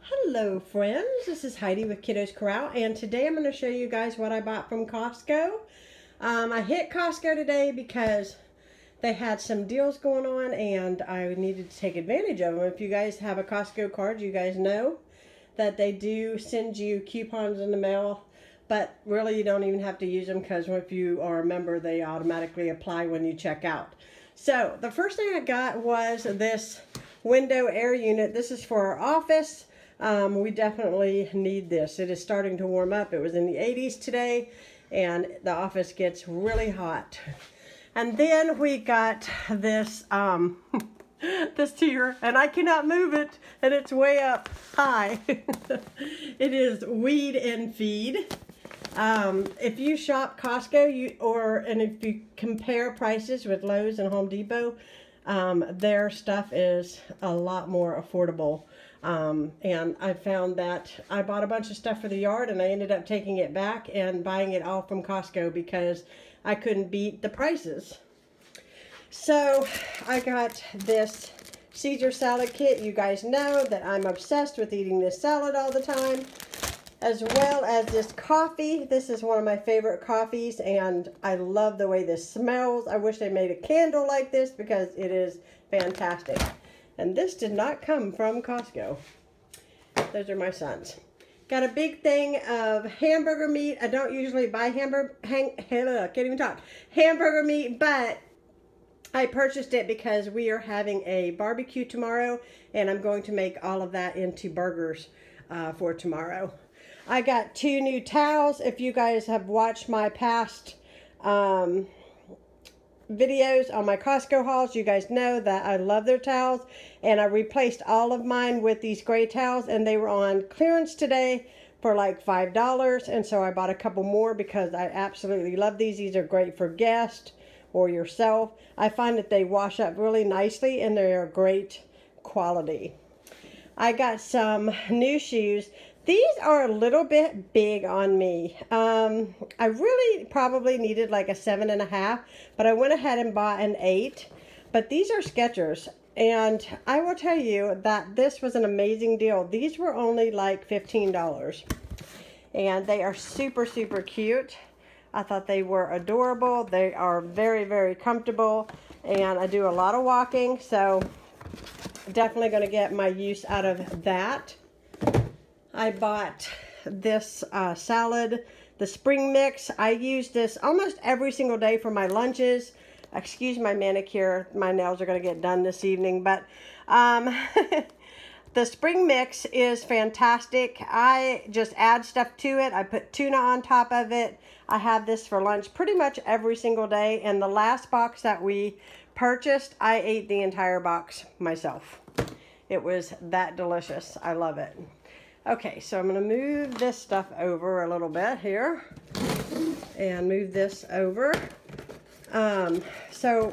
Hello friends, this is Heidi with Kiddos Corral, and today I'm going to show you guys what I bought from Costco. I hit Costco today because they had some deals going on and I needed to take advantage of them. If you guys have a Costco card, you guys know that they do send you coupons in the mail, but really you don't even have to use them because if you are a member, they automatically apply when you check out. So the first thing I got was this window air unit. This is for our office. We definitely need this. It is starting to warm up. It was in the 80s today and the office gets really hot. And then we got this this here, and I cannot move it, and it's way up high. It is Weed and Feed. If you shop Costco, and if you compare prices with Lowe's and Home Depot, their stuff is a lot more affordable. And I found that I bought a bunch of stuff for the yard and I ended up taking it back and buying it all from Costco because I couldn't beat the prices. So I got this Caesar salad kit. You guys know that I'm obsessed with eating this salad all the time, as well as this coffee. This is one of my favorite coffees and I love the way this smells. I wish they made a candle like this because it is fantastic. And this did not come from Costco. Those are my sons. Got a big thing of hamburger meat. I don't usually buy hamburger meat, but I purchased it because we are having a barbecue tomorrow, and I'm going to make all of that into burgers for tomorrow. I got 2 new towels. If you guys have watched my past videos on my Costco hauls, you guys know that I love their towels, and I replaced all of mine with these gray towels, and they were on clearance today for like $5, and so I bought a couple more because I absolutely love these. These are great for guests or yourself. I find that they wash up really nicely and they are great quality. I got some new shoes. These are a little bit big on me. I really probably needed like a 7.5, but I went ahead and bought an 8. But these are Skechers, and I will tell you that this was an amazing deal. These were only like $15, and they are super, super cute. I thought they were adorable. They are very, very comfortable, and I do a lot of walking, so definitely going to get my use out of that. I bought this salad, the spring mix. I use this almost every single day for my lunches. Excuse my manicure. My nails are going to get done this evening. But the spring mix is fantastic. I just add stuff to it. I put tuna on top of it. I have this for lunch pretty much every single day. And the last box that we purchased, I ate the entire box myself. It was that delicious. I love it. Okay, so I'm going to move this stuff over a little bit here and move this over. So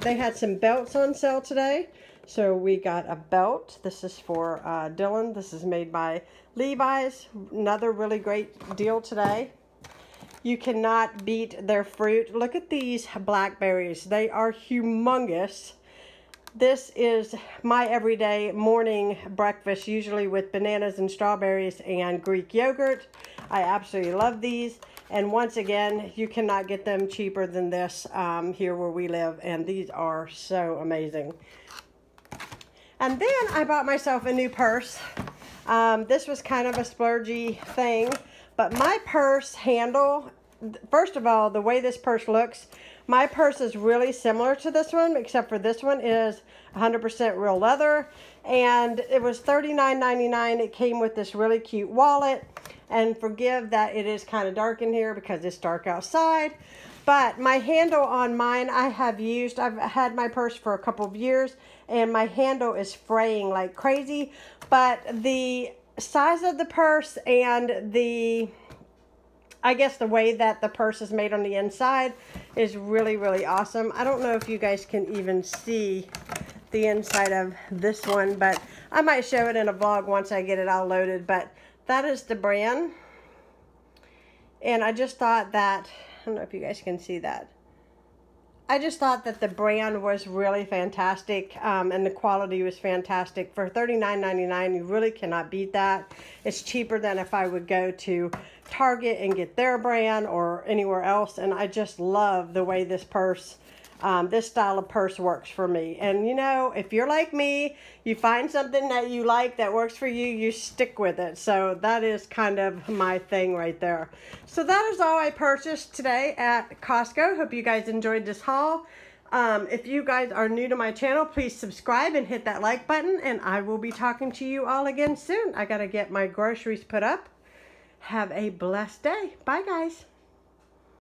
they had some belts on sale today. So we got a belt. This is for Dylan. This is made by Levi's. Another really great deal today. You cannot beat their fruit. Look at these blackberries. They are humongous. This is my everyday morning breakfast, usually with bananas and strawberries and Greek yogurt. I absolutely love these. And once again, you cannot get them cheaper than this here where we live. And these are so amazing. And then I bought myself a new purse. This was kind of a splurgy thing. But my purse handle, first of all, the way this purse looks, my purse is really similar to this one, except for this one is 100% real leather, and it was $39.99. It came with this really cute wallet, and forgive that it is kind of dark in here because it's dark outside, but my handle on mine I've had my purse for a couple of years, and my handle is fraying like crazy, but the size of the purse and I guess the way that the purse is made on the inside is really, really awesome. I don't know if you guys can even see the inside of this one, but I might show it in a vlog once I get it all loaded. But that is the brand. And I just thought that, I don't know if you guys can see that. I just thought that the brand was really fantastic, and the quality was fantastic. For $39.99, you really cannot beat that. It's cheaper than if I would go to Target and get their brand or anywhere else. And I just love the way this purse, this style of purse works for me. And you know, if you're like me, you find something that you like that works for you, you stick with it. So that is kind of my thing right there. So that is all I purchased today at Costco. Hope you guys enjoyed this haul. If you guys are new to my channel, please subscribe and hit that like button, and I will be talking to you all again soon. I gotta get my groceries put up. Have a blessed day. Bye, guys.